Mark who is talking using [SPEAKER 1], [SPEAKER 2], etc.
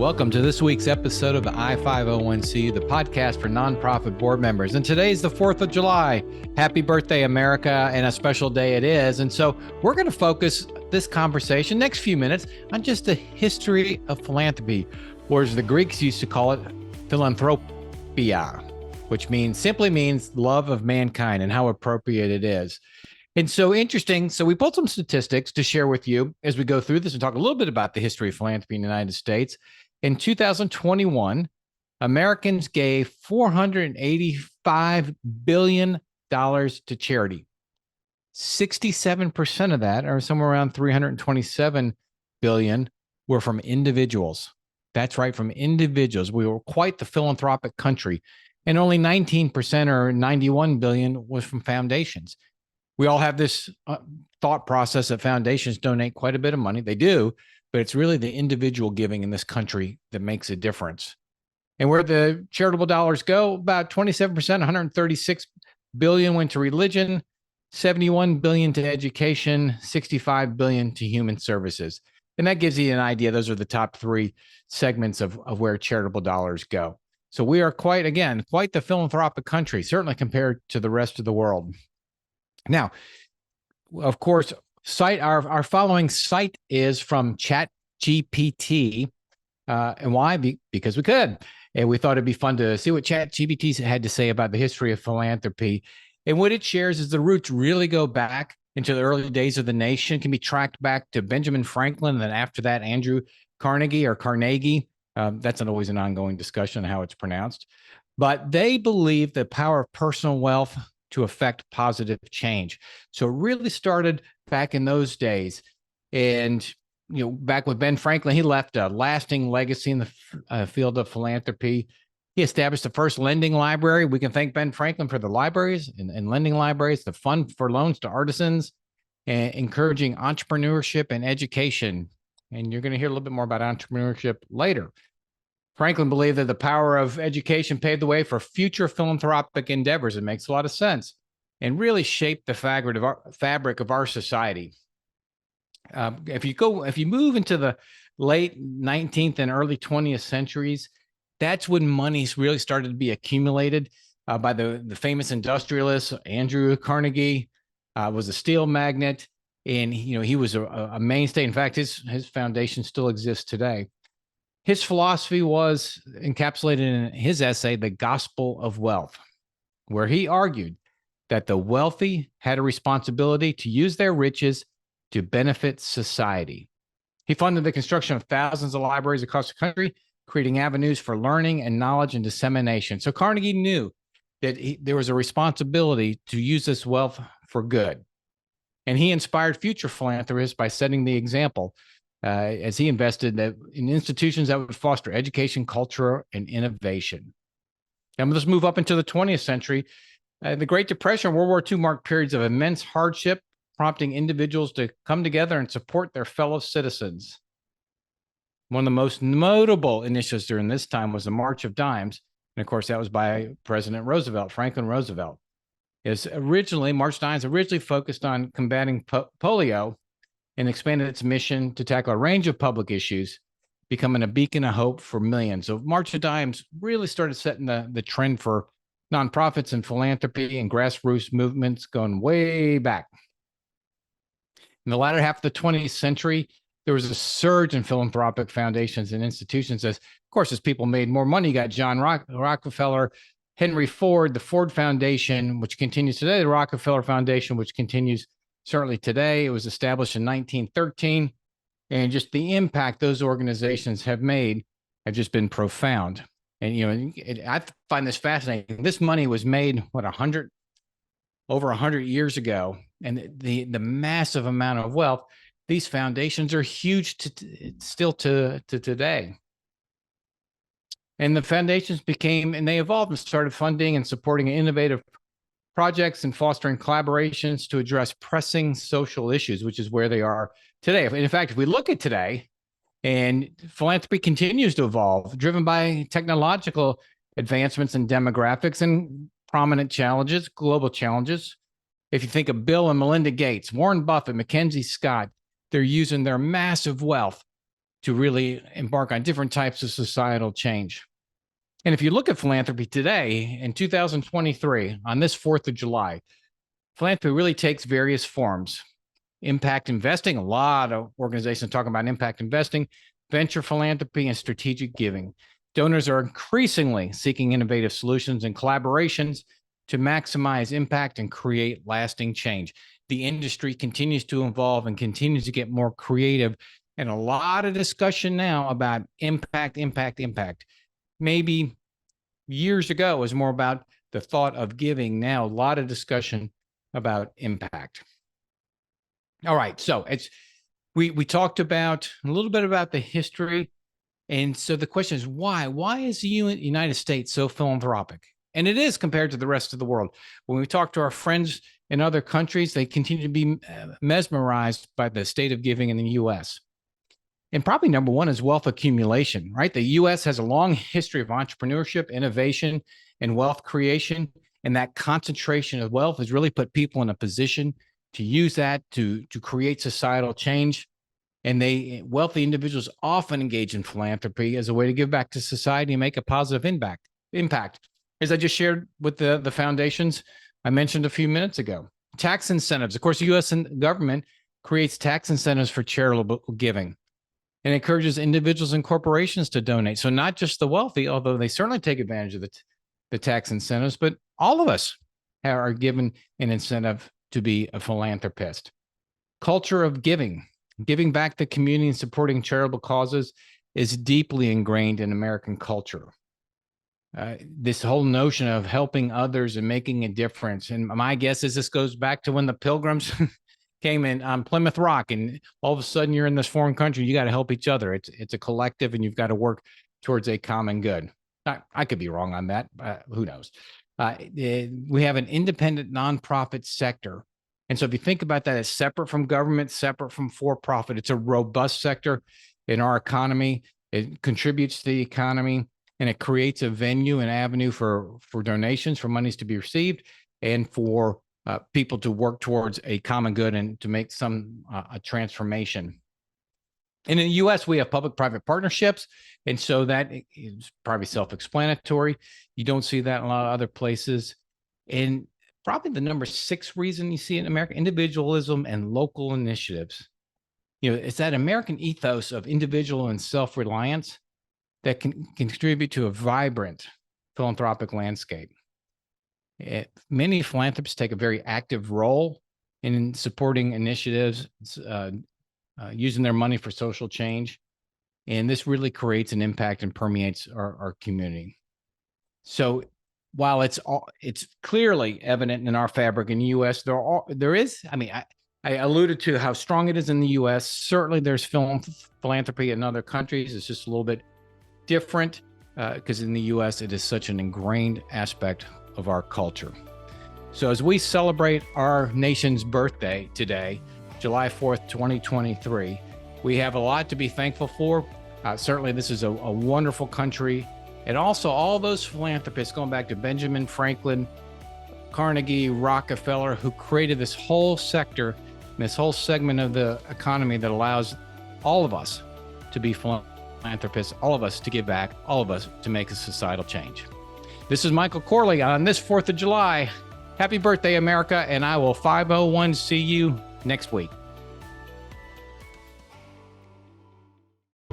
[SPEAKER 1] Welcome to this week's episode of the I-501c, the podcast for nonprofit board members. And today's the 4th of July. Happy birthday, America, and a special day it is. And so we're going to focus this conversation, next few minutes, on just the history of philanthropy, or as the Greeks used to call it, philanthropia, which simply means love of mankind and how appropriate it is. And so interesting. So we pulled some statistics to share with you as we go through this and talk a little bit about the history of philanthropy in the United States. In 2021, Americans gave $485 billion to charity. 67% of that, or somewhere around $327 billion, were from individuals. That's right, from individuals. We were quite the philanthropic country. And only 19% or $91 billion was from foundations. We all have this thought process that foundations donate quite a bit of money. They do, but it's really the individual giving in this country that makes a difference. And where the charitable dollars go, about 27%, $136 billion went to religion, $71 billion to education, $65 billion to human services. And that gives you an idea. Those are the top three segments of where charitable dollars go. So we are quite the philanthropic country, certainly compared to the rest of the world. Now, of course, our following site is from ChatGPT. And why? Because we could. And we thought it'd be fun to see what ChatGPT had to say about the history of philanthropy. And what it shares is the roots really go back into the early days of the nation, can be tracked back to Benjamin Franklin, and then after that, Andrew Carnegie or Carnegie. That's always an ongoing discussion on how it's pronounced. But they believe the power of personal wealth to affect positive change. So it really started back in those days. And, back with Ben Franklin, he left a lasting legacy in the field of philanthropy. He established the first lending library. We can thank Ben Franklin for the libraries and lending libraries, the fund for loans to artisans, and encouraging entrepreneurship and education. And you're going to hear a little bit more about entrepreneurship later. Franklin believed that the power of education paved the way for future philanthropic endeavors. It makes a lot of sense and really shaped the fabric of our society. If you move into the late 19th and early 20th centuries, that's when monies really started to be accumulated by the famous industrialist Andrew Carnegie. Was a steel magnate, and he was a mainstay. In fact, his foundation still exists today. His philosophy was encapsulated in his essay, The Gospel of Wealth, where he argued that the wealthy had a responsibility to use their riches to benefit society. He funded the construction of thousands of libraries across the country, creating avenues for learning and knowledge and dissemination. So Carnegie knew that there was a responsibility to use this wealth for good. And he inspired future philanthropists by setting the example as he invested in institutions that would foster education, culture, and innovation. And let's move up into the 20th century. The Great Depression and World War II marked periods of immense hardship, prompting individuals to come together and support their fellow citizens. One of the most notable initiatives during this time was the March of Dimes. And of course, that was by President Roosevelt, Franklin Roosevelt. March of Dimes originally focused on combating polio and expanded its mission to tackle a range of public issues, becoming a beacon of hope for millions. So March of Dimes really started setting the trend for nonprofits and philanthropy and grassroots movements going way back. In the latter half of the 20th century, there was a surge in philanthropic foundations and institutions as people made more money. You got John Rockefeller, Henry Ford, the Ford Foundation, which continues today, the Rockefeller Foundation, which continues certainly today. It was established in 1913, and just the impact those organizations have made have just been profound. And, I find this fascinating. This money was made, over 100 years ago, and the massive amount of wealth, these foundations are huge still to today. And the foundations they evolved and started funding and supporting innovative projects and fostering collaborations to address pressing social issues, which is where they are today. In fact, if we look at today, and philanthropy continues to evolve, driven by technological advancements and demographics and prominent challenges, global challenges. If you think of Bill and Melinda Gates, Warren Buffett, Mackenzie Scott, they're using their massive wealth to really embark on different types of societal change. And if you look at philanthropy today in 2023, on this 4th of July, philanthropy really takes various forms. Impact investing, a lot of organizations talking about impact investing, venture philanthropy, and strategic giving. Donors are increasingly seeking innovative solutions and collaborations to maximize impact and create lasting change. The industry continues to evolve and continues to get more creative, and a lot of discussion now about impact. Maybe years ago it was more about the thought of giving. Now, a lot of discussion about impact. All right, so we talked about a little bit about the history, and so the question is why? Why is the United States so philanthropic? And it is compared to the rest of the world. When we talk to our friends in other countries, they continue to be mesmerized by the state of giving in the U.S. And probably number one is wealth accumulation, right? The U.S. has a long history of entrepreneurship, innovation, and wealth creation, and that concentration of wealth has really put people in a position to use that to create societal change. And wealthy individuals often engage in philanthropy as a way to give back to society and make a positive impact. As I just shared with the foundations I mentioned a few minutes ago. Tax incentives. Of course, the U.S. government creates tax incentives for charitable giving and encourages individuals and corporations to donate. So not just the wealthy, although they certainly take advantage of the tax incentives, but all of us are given an incentive to be a philanthropist. Culture of giving back to the community and supporting charitable causes is deeply ingrained in American culture. This whole notion of helping others and making a difference. And my guess is this goes back to when the Pilgrims came in on Plymouth Rock, and all of a sudden you're in this foreign country, you got to help each other. It's a collective, and you've got to work towards a common good. I could be wrong on that. Who knows? We have an independent nonprofit sector. And so if you think about that as separate from government, separate from for-profit, it's a robust sector in our economy. It contributes to the economy, and it creates a venue and avenue for donations, for monies to be received, and for people to work towards a common good and to make a transformation. And in the U.S., we have public-private partnerships, and so that is probably self-explanatory. You don't see that in a lot of other places. And probably the number 6 reason you see it in America, individualism and local initiatives. It's that American ethos of individual and self-reliance that can contribute to a vibrant philanthropic landscape. Many philanthropists take a very active role in supporting initiatives, using their money for social change. And this really creates an impact and permeates our community. So while it's clearly evident in our fabric in the U.S., there is, I alluded to how strong it is in the U.S. Certainly there's philanthropy in other countries. It's just a little bit different because in the U.S. it is such an ingrained aspect of our culture. So as we celebrate our nation's birthday today, July 4th, 2023, we have a lot to be thankful for. Certainly this is a wonderful country. And also all those philanthropists, going back to Benjamin Franklin, Carnegie, Rockefeller, who created this whole sector, this whole segment of the economy that allows all of us to be philanthropists, all of us to give back, all of us to make a societal change. This is Michael Corley on this 4th of July. Happy birthday, America, and I will 501 see you next week.